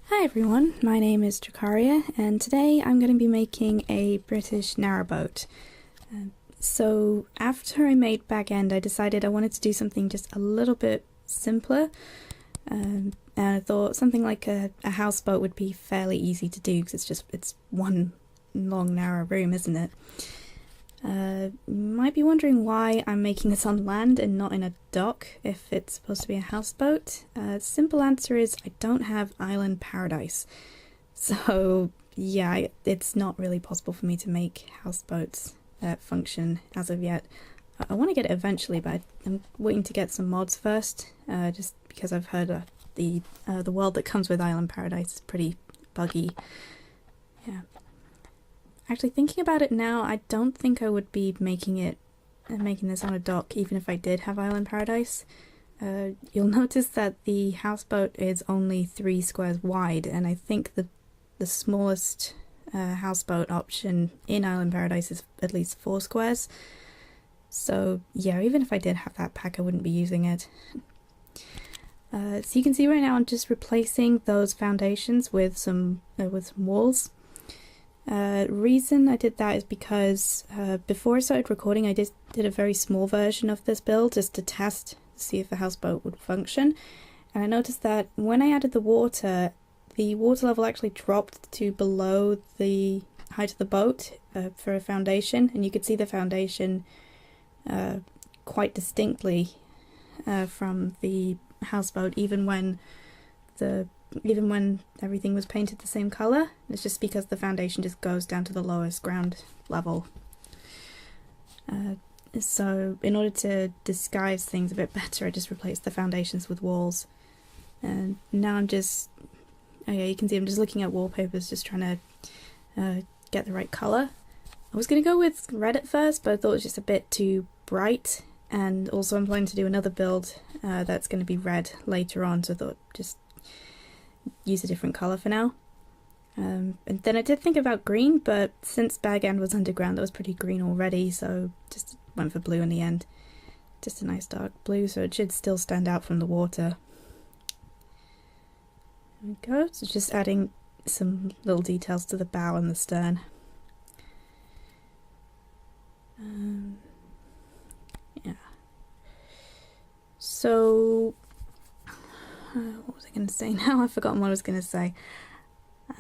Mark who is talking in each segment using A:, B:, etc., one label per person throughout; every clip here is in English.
A: Hi everyone, my name is Dracaria and today I'm going to be making a British narrowboat. So after I made Back-End I decided I wanted to do something just a little bit simpler, and I thought something like a houseboat would be fairly easy to do because it's one long narrow room, isn't it? You might be wondering why I'm making this on land and not in a dock if it's supposed to be a houseboat. Simple answer is I don't have island paradise. So yeah, it's not really possible for me to make houseboats function as of yet. I want to get it eventually, but I'm waiting to get some mods first, just because I've heard the world that comes with island paradise is pretty buggy. Yeah. Actually, thinking about it now, I don't think I would be making this on a dock, even if I did have Island Paradise. You'll notice that the houseboat is only 3 squares wide, and I think the smallest houseboat option in Island Paradise is at least 4 squares. So yeah, even if I did have that pack, I wouldn't be using it. So you can see right now I'm just replacing those foundations with some walls. Reason I did that is because before I started recording I just did a very small version of this build just to test to see if the houseboat would function, and I noticed that when I added the water level actually dropped to below the height of the boat for a foundation, and you could see the foundation quite distinctly from the houseboat even when everything was painted the same colour. It's just because the foundation just goes down to the lowest ground level. So in order to disguise things a bit better, I just replaced the foundations with walls. And now I'm just, oh yeah, you can see I'm just looking at wallpapers, just trying to get the right colour. I was going to go with red at first, but I thought it was just a bit too bright, and also I'm planning to do another build that's going to be red later on, so I thought just use a different colour for now. And then I did think about green, but since Back-End was underground that was pretty green already, so just went for blue in the end. Just a nice dark blue, so it should still stand out from the water. There we go, so just adding some little details to the bow and the stern. Yeah. So what was I going to say now? I've forgotten what I was going to say.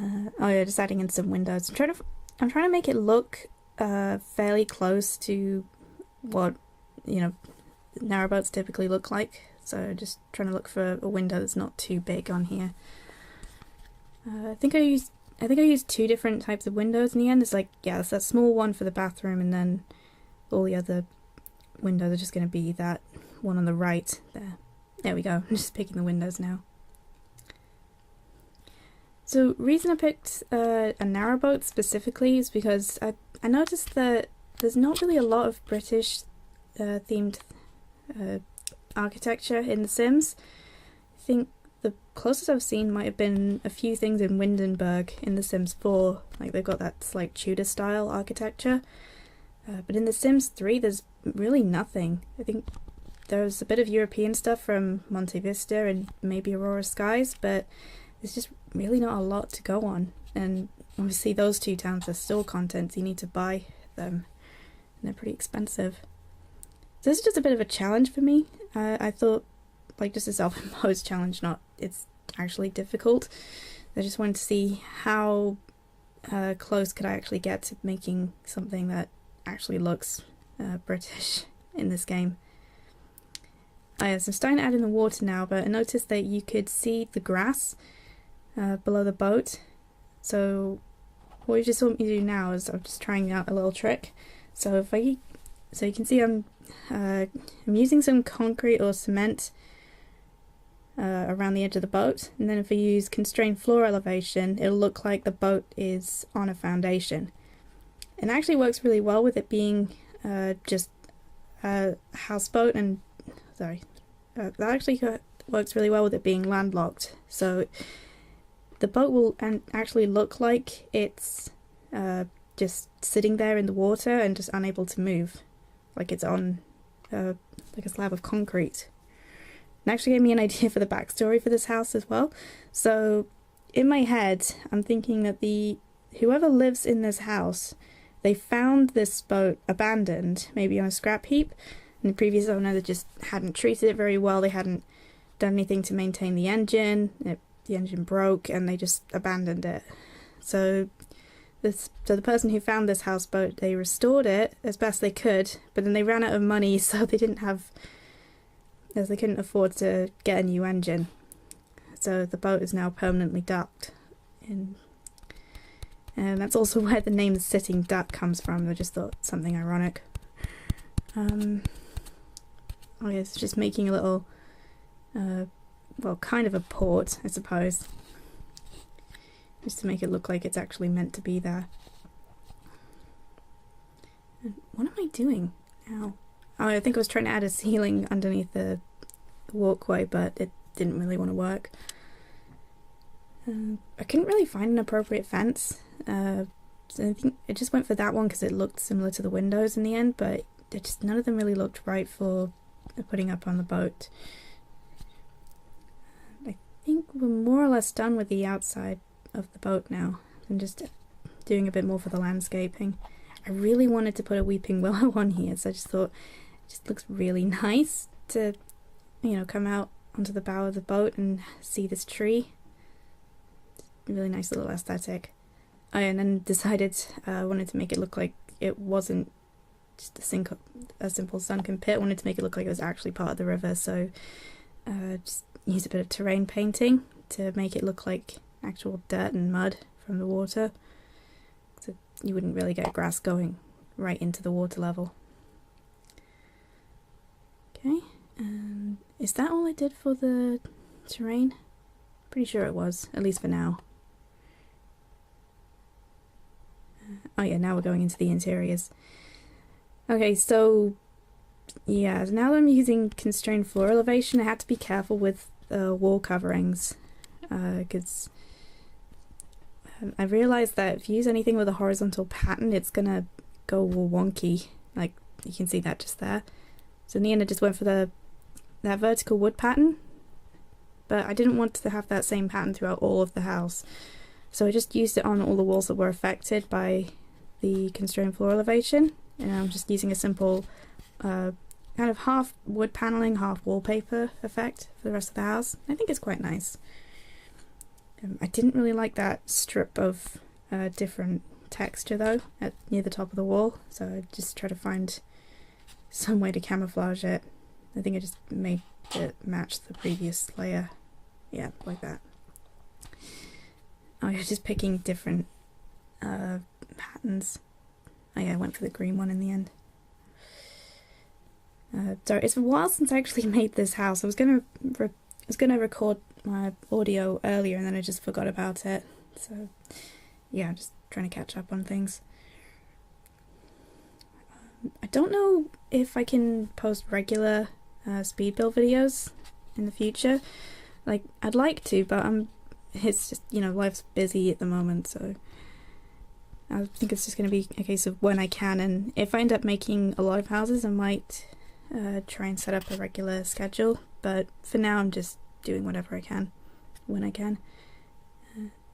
A: Oh yeah, just adding in some windows. I'm trying to make it look fairly close to what, you know, narrowboats typically look like. So just trying to look for a window that's not too big on here. I think I used 2 different types of windows in the end. It's like, yeah, it's that small one for the bathroom, and then all the other windows are just going to be that one on the right there. There we go, I'm just picking the windows now. So reason I picked a narrowboat specifically is because I noticed that there's not really a lot of British themed architecture in The Sims. I think the closest I've seen might have been a few things in Windenburg in The Sims 4, like they've got that slight Tudor style architecture. But in The Sims 3 there's really nothing. I think there's a bit of European stuff from Monte Vista and maybe Aurora Skies, but there's just really not a lot to go on. And obviously those 2 towns are still content, so you need to buy them, and they're pretty expensive. So this is just a bit of a challenge for me. I thought, like, just a self-imposed challenge, not it's actually difficult. I just wanted to see how close could I actually get to making something that actually looks British in this game. Oh yeah, so I'm starting to add in the water now, but I noticed that you could see the grass below the boat. So what you just saw me do now is I'm just trying out a little trick. So you can see I'm using some concrete or cement around the edge of the boat, and then if I use constrained floor elevation, it'll look like the boat is on a foundation. It actually works really well with it being just a houseboat, and that actually works really well with it being landlocked. So the boat will actually look like it's just sitting there in the water and just unable to move, like it's on like a slab of concrete. It actually gave me an idea for the backstory for this house as well. So in my head, I'm thinking that whoever lives in this house, they found this boat abandoned, maybe on a scrap heap, and the previous owner that just hadn't treated it very well. They hadn't done anything to maintain the engine. The engine broke, and they just abandoned it. So the person who found this houseboat, they restored it as best they could, but then they ran out of money, so they couldn't afford to get a new engine. So the boat is now permanently docked. And that's also where the name Sitting Duck comes from. I just thought something ironic. Oh yeah, it's just making a little, well, kind of a port, I suppose. Just to make it look like it's actually meant to be there. And what am I doing now? Oh, I think I was trying to add a ceiling underneath the walkway, but it didn't really want to work. I couldn't really find an appropriate fence, so I think I just went for that one because it looked similar to the windows in the end, but none of them really looked right for putting up on the boat. I think we're more or less done with the outside of the boat now. I'm just doing a bit more for the landscaping. I really wanted to put a weeping willow on here, so I just thought it just looks really nice to, you know, come out onto the bow of the boat and see this tree. Really nice little aesthetic. And then decided I wanted to make it look like it wasn't just a simple sunken pit. I wanted to make it look like it was actually part of the river, so just use a bit of terrain painting to make it look like actual dirt and mud from the water, so you wouldn't really get grass going right into the water level. Okay, is that all I did for the terrain? Pretty sure it was, at least for now. Oh yeah, now we're going into the interiors. Okay, so yeah, now that I'm using constrained floor elevation, I had to be careful with wall coverings, because I realized that if you use anything with a horizontal pattern, it's gonna go all wonky. Like, you can see that just there. So in the end, I just went for that vertical wood pattern, but I didn't want to have that same pattern throughout all of the house. So I just used it on all the walls that were affected by the constrained floor elevation, and I'm just using a simple kind of half wood paneling, half wallpaper effect for the rest of the house. I think it's quite nice. I didn't really like that strip of different texture though near the top of the wall, so I just try to find some way to camouflage it. I think I just made it match the previous layer. Yeah, like that. Oh yeah, just picking different patterns. Oh yeah, I went for the green one in the end. Sorry, it's a while since I actually made this house. I was gonna record my audio earlier and then I just forgot about it. So yeah, I'm just trying to catch up on things. I don't know if I can post regular speed build videos in the future. Like, I'd like to, but it's just, you know, life's busy at the moment, so I think it's just going to be a case of when I can, and if I end up making a lot of houses, I might try and set up a regular schedule, but for now I'm just doing whatever I can, when I can.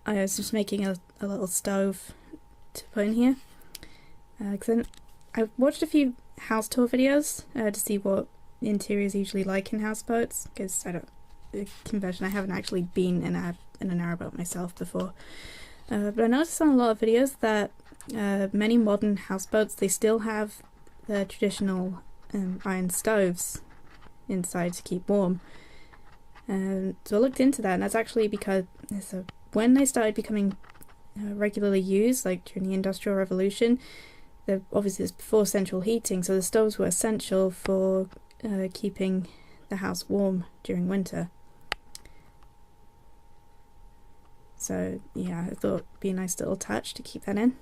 A: I was just making a little stove to put in here, because then I watched a few house tour videos to see what the interior is usually like in houseboats, because I haven't actually been in a narrowboat myself before. But I noticed on a lot of videos that many modern houseboats, they still have the traditional iron stoves inside to keep warm. So I looked into that, and that's actually because when they started becoming regularly used, like during the Industrial Revolution, obviously it's before central heating, so the stoves were essential for keeping the house warm during winter. So yeah, I thought it'd be a nice little touch to keep that in.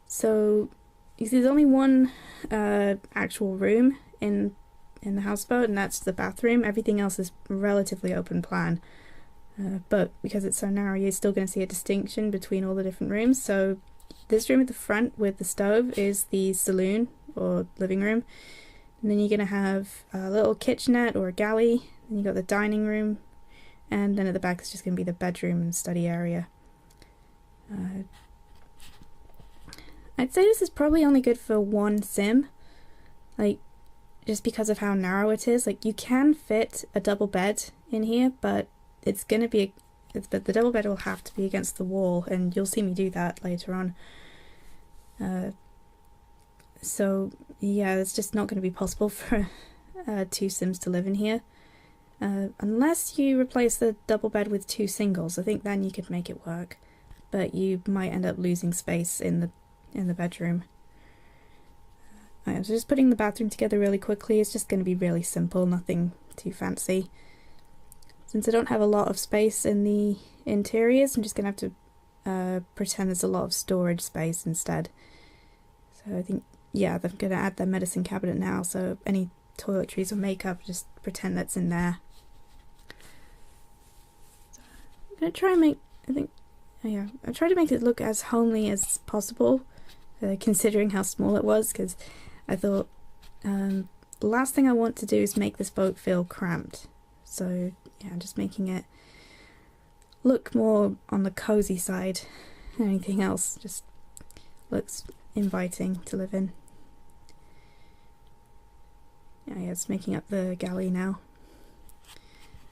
A: So you see, there's only one actual room in the houseboat, and that's the bathroom. Everything else is relatively open plan, but because it's so narrow, you're still going to see a distinction between all the different rooms. So this room at the front with the stove is the saloon or living room, and then you're going to have a little kitchenette or a galley. Then you got the dining room, and then at the back is just going to be the bedroom and study area. I'd say this is probably only good for one sim, like, just because of how narrow it is. Like, you can fit a double bed in here, but it's going to be but the double bed will have to be against the wall, and you'll see me do that later on. So yeah, it's just not going to be possible for two sims to live in here, unless you replace the double bed with two singles. I think then you could make it work, but you might end up losing space in the bedroom. So just putting the bathroom together really quickly. It's just going to be really simple, nothing too fancy. Since I don't have a lot of space in the interiors, I'm just going to have to pretend there's a lot of storage space instead. So I think, yeah, they're going to add their medicine cabinet now, so any toiletries or makeup, just pretend that's in there. So I'm going to try and I try to make it look as homely as possible, considering how small it was, because I thought the last thing I want to do is make this boat feel cramped. So yeah, I'm just making it look more on the cozy side than anything else. Just looks inviting to live in. Yeah, it's making up the galley now.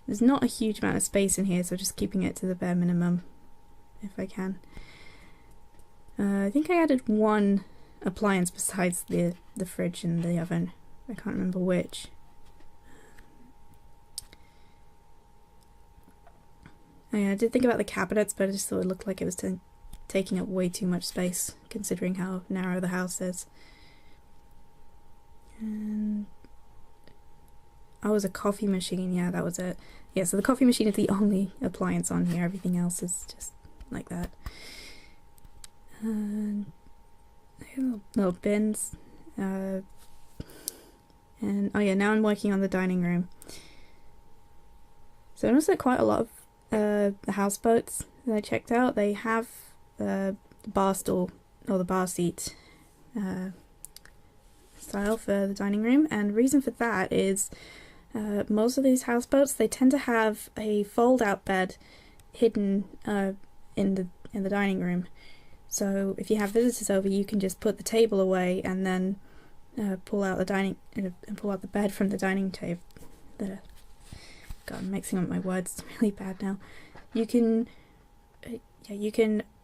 A: There's not a huge amount of space in here, so just keeping it to the bare minimum if I can. I think I added one appliance besides the fridge and the oven. I can't remember which. I did think about the cabinets, but I just thought it looked like it was taking up way too much space, considering how narrow the house is. And oh, it was a coffee machine. Yeah, that was it. Yeah, so the coffee machine is the only appliance on here. Everything else is just like that. Little bins. And oh yeah, now I'm working on the dining room. So I noticed that quite a lot of the houseboats that I checked out, they have the bar stool or the bar seat style for the dining room, and the reason for that is most of these houseboats, they tend to have a fold-out bed hidden in the dining room. So if you have visitors over, you can just put the table away and then pull out the bed from the dining table. God, I'm mixing up my words. It's really bad now. You can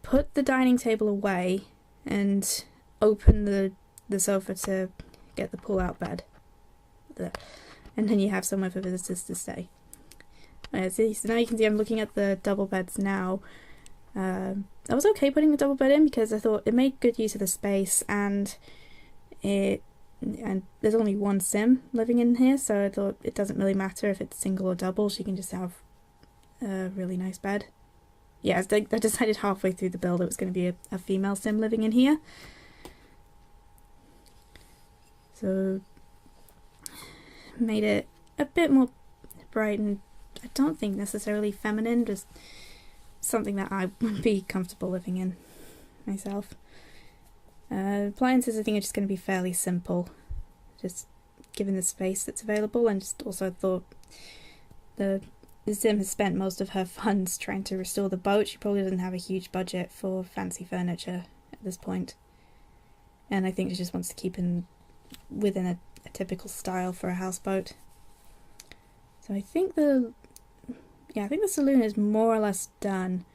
A: put the dining table away and open the sofa to get the pull-out bed, and then you have somewhere for visitors to stay. So now you can see I'm looking at the double beds now. I was okay putting the double bed in because I thought it made good use of the space, and there's only one sim living in here, so I thought it doesn't really matter if it's single or double. She can just have a really nice bed. Yeah, I decided halfway through the build it was going to be a female sim living in here. So made it a bit more bright, and I don't think necessarily feminine, just something that I would be comfortable living in myself. Appliances I think are just going to be fairly simple, just given the space that's available, and just also thought the sim has spent most of her funds trying to restore the boat. She probably doesn't have a huge budget for fancy furniture at this point, and I think she just wants to keep within a typical style for a houseboat. So I think the saloon is more or less done.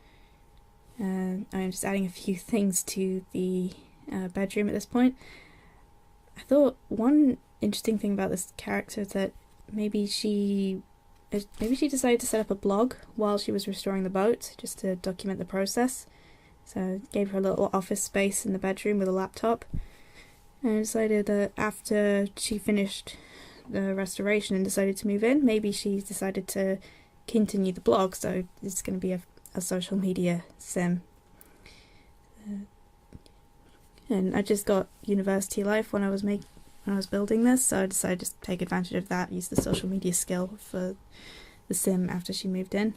A: I'm just adding a few things to the bedroom at this point. I thought one interesting thing about this character is that maybe she decided to set up a blog while she was restoring the boat, just to document the process. So I gave her a little office space in the bedroom with a laptop, and I decided that after she finished the restoration and decided to move in, maybe she decided to continue the blog, so it's going to be a social media sim. And I just got university life when I was building this, so I decided to just take advantage of that, use the social media skill for the sim after she moved in.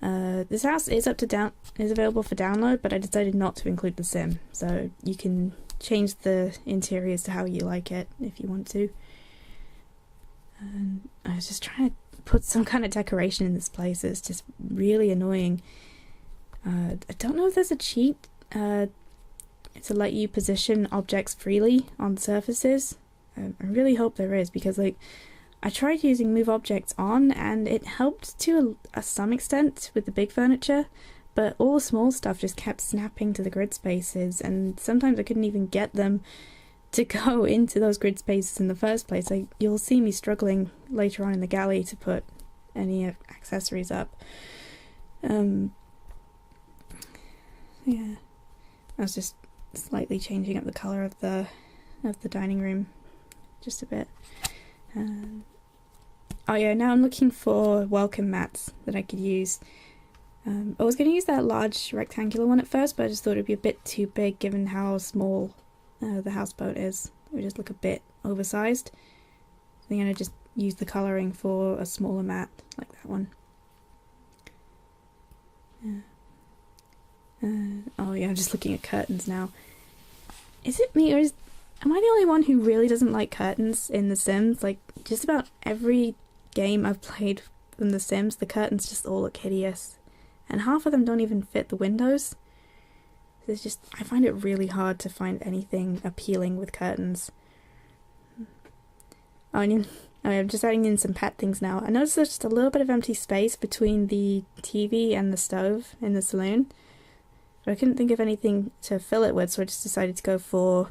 A: This house is available for download, but I decided not to include the sim, so you can change the interiors to how you like it if you want to. And I was just trying to put some kind of decoration in this place. It's just really annoying. I don't know if there's a cheat to let you position objects freely on surfaces. I really hope there is, because like I tried using move objects on and it helped to some extent with the big furniture, but all the small stuff just kept snapping to the grid spaces, and sometimes I couldn't even get them to go into those grid spaces in the first place. Like, you'll see me struggling later on in the galley to put any accessories up. Yeah, I was just slightly changing up the colour of the dining room just a bit. Oh yeah, now I'm looking for welcome mats that I could use. I was going to use that large rectangular one at first, but I just thought it'd be a bit too big given how small the houseboat is. It would just look a bit oversized. I think I'm going to just use the colouring for a smaller mat like that one. Oh yeah, I'm just looking at curtains now. Is it me, or am I the only one who really doesn't like curtains in The Sims? Like, just about every game I've played from The Sims, the curtains just all look hideous. And half of them don't even fit the windows. It's just, I find it really hard to find anything appealing with curtains. Oh, I'm just adding in some pet things now. I noticed there's just a little bit of empty space between the TV and the stove in the saloon. But I couldn't think of anything to fill it with, so I just decided to go for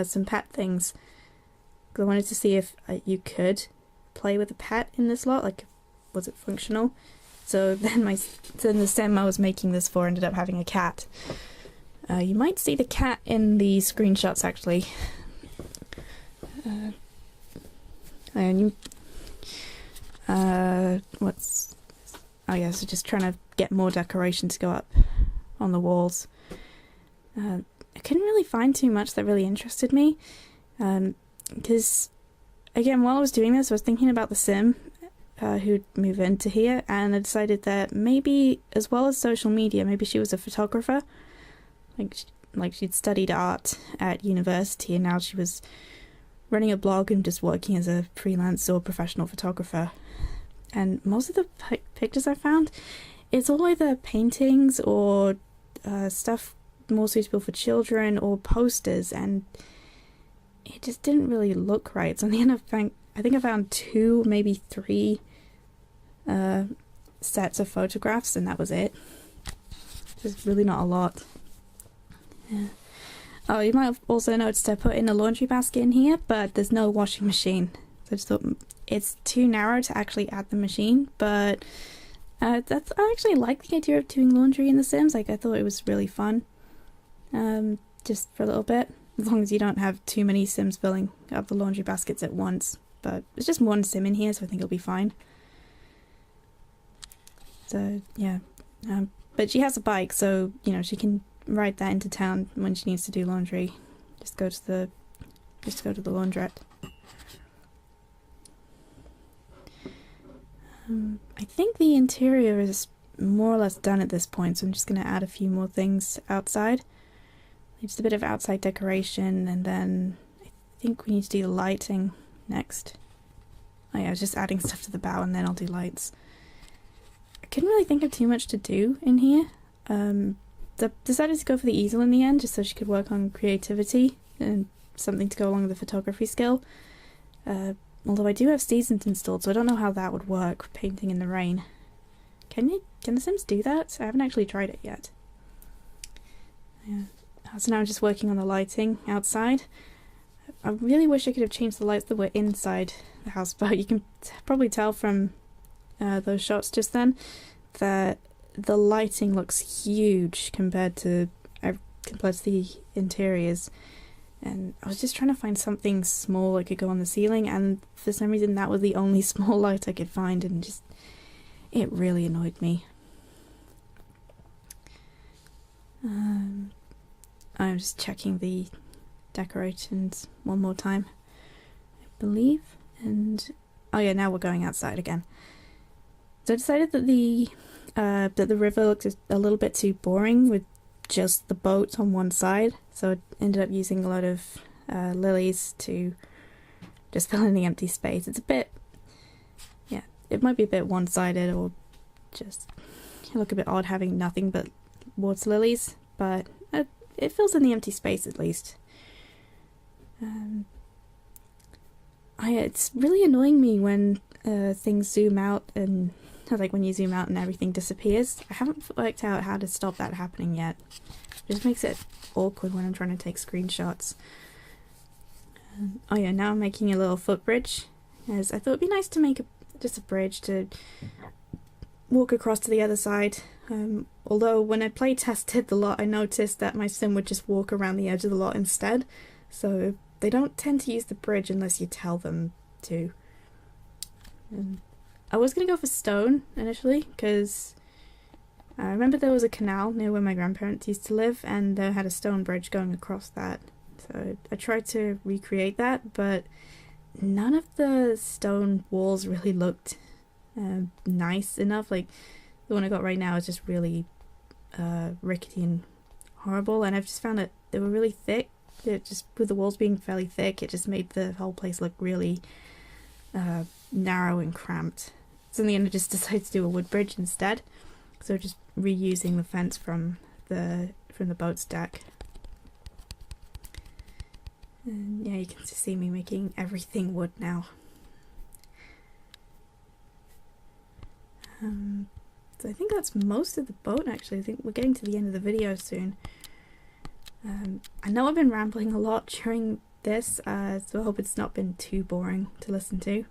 A: some pet things. Because I wanted to see if you could play with a pet in this lot, like, was it functional? So then the sim I was making this for ended up having a cat. You might see the cat in the screenshots, actually. What's... Oh yeah, so just trying to get more decoration to go up on the walls. I couldn't really find too much that really interested me. Because, again, while I was doing this, I was thinking about the sim who'd move into here, and I decided that maybe, as well as social media, maybe she was a photographer. Like she'd studied art at university, and now she was running a blog and just working as a freelance or professional photographer. And most of the pictures I found, it's all either paintings or stuff more suitable for children or posters, and it just didn't really look right. So in the end, I think I found 2, maybe 3 sets of photographs, and that was it. There's really not a lot. Yeah. Oh, you might have also noticed I put in a laundry basket in here, but there's no washing machine. So I just thought it's too narrow to actually add the machine, but I actually like the idea of doing laundry in The Sims. Like, I thought it was really fun. Just for a little bit, as long as you don't have too many Sims filling up the laundry baskets at once. But it's just one Sim in here, so I think it'll be fine. So yeah, but she has a bike, so you know she can ride that into town when she needs to do laundry. Just go to the laundrette. I think the interior is more or less done at this point, so I'm just going to add a few more things outside. Just a bit of outside decoration, and then I think we need to do the lighting next. Oh yeah, I was just adding stuff to the bow, and then I'll do lights. I couldn't really think of too much to do in here. Decided to go for the easel in the end, just so she could work on creativity and something to go along with the photography skill. Although I do have seasons installed, so I don't know how that would work, painting in the rain. Can The Sims do that? I haven't actually tried it yet. Yeah. So now I'm just working on the lighting outside. I really wish I could have changed the lights that were inside the house, but you can probably tell from those shots just then that the lighting looks huge compared to the interiors. And I was just trying to find something small that could go on the ceiling, and for some reason that was the only small light I could find, and just it really annoyed me. I'm just checking the decorations one more time, I believe, and oh yeah, now we're going outside again. So I decided that the river looks a little bit too boring with just the boat on one side, so I ended up using a lot of lilies to just fill in the empty space. It's a bit, yeah, it might be a bit one-sided or just look a bit odd having nothing but water lilies, but it fills in the empty space at least. It's really annoying me when things zoom out, and like when you zoom out and everything disappears. I haven't worked out how to stop that happening yet. It just makes it awkward when I'm trying to take screenshots. Oh yeah, now I'm making a little footbridge, as I thought it'd be nice to make just a bridge to walk across to the other side. Although when I play tested the lot, I noticed that my sim would just walk around the edge of the lot instead, so they don't tend to use the bridge unless you tell them to. I was going to go for stone initially, because I remember there was a canal near where my grandparents used to live, and they had a stone bridge going across that. So I tried to recreate that, but none of the stone walls really looked nice enough. Like the one I got right now is just really rickety and horrible, and I've just found that they were really thick. It just, with the walls being fairly thick, it just made the whole place look really narrow and cramped. So in the end I just decided to do a wood bridge instead. So just reusing the fence from the boat's deck. And yeah, you can just see me making everything wood now. So I think that's most of the boat actually. I think we're getting to the end of the video soon. I know I've been rambling a lot during this, so I hope it's not been too boring to listen to.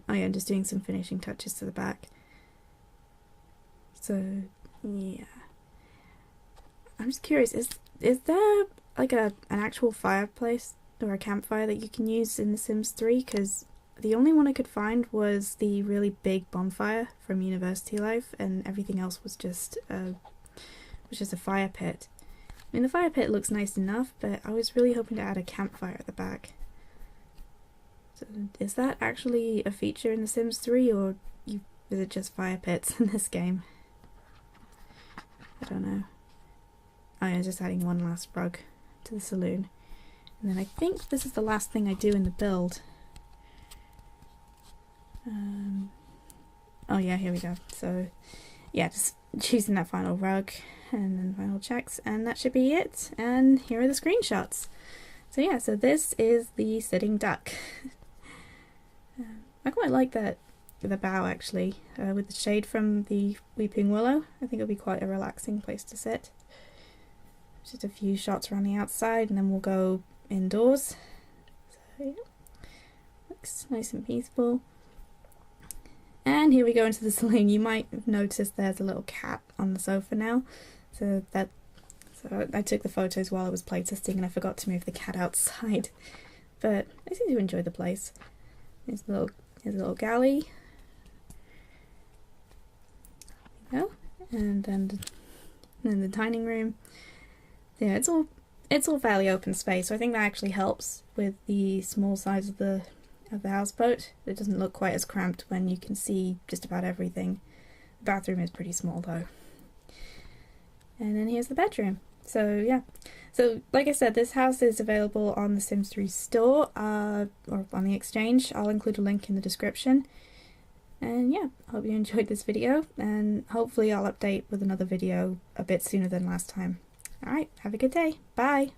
A: Oh yeah, I'm just doing some finishing touches to the back. So yeah, I'm just curious, is there like an actual fireplace or a campfire that you can use in The Sims 3? Because the only one I could find was the really big bonfire from University Life, and everything else was just a fire pit. I mean, the fire pit looks nice enough, but I was really hoping to add a campfire at the back. So is that actually a feature in The Sims 3, or is it just fire pits in this game? I don't know. Oh yeah, just adding one last rug to the saloon. And then I think this is the last thing I do in the build. Oh yeah, here we go. So yeah, just choosing that final rug and then final checks, and that should be it. And here are the screenshots. So yeah, so this is the sitting duck. I quite like the bow actually, with the shade from the weeping willow. I think it'll be quite a relaxing place to sit. Just a few shots around the outside, and then we'll go indoors. So yeah, looks nice and peaceful. And here we go into the saloon. You might have noticed there's a little cat on the sofa now. So I took the photos while I was playtesting, and I forgot to move the cat outside. But I seem to enjoy the place. Here's a little galley. There we go. And then the dining room. Yeah, it's all fairly open space, so I think that actually helps with the small size of the houseboat. It doesn't look quite as cramped when you can see just about everything. The bathroom is pretty small though. And then here's the bedroom. So yeah, so like I said, this house is available on the Sims 3 store, or on the exchange. I'll include a link in the description. And yeah, I hope you enjoyed this video, and hopefully I'll update with another video a bit sooner than last time. Alright, have a good day. Bye!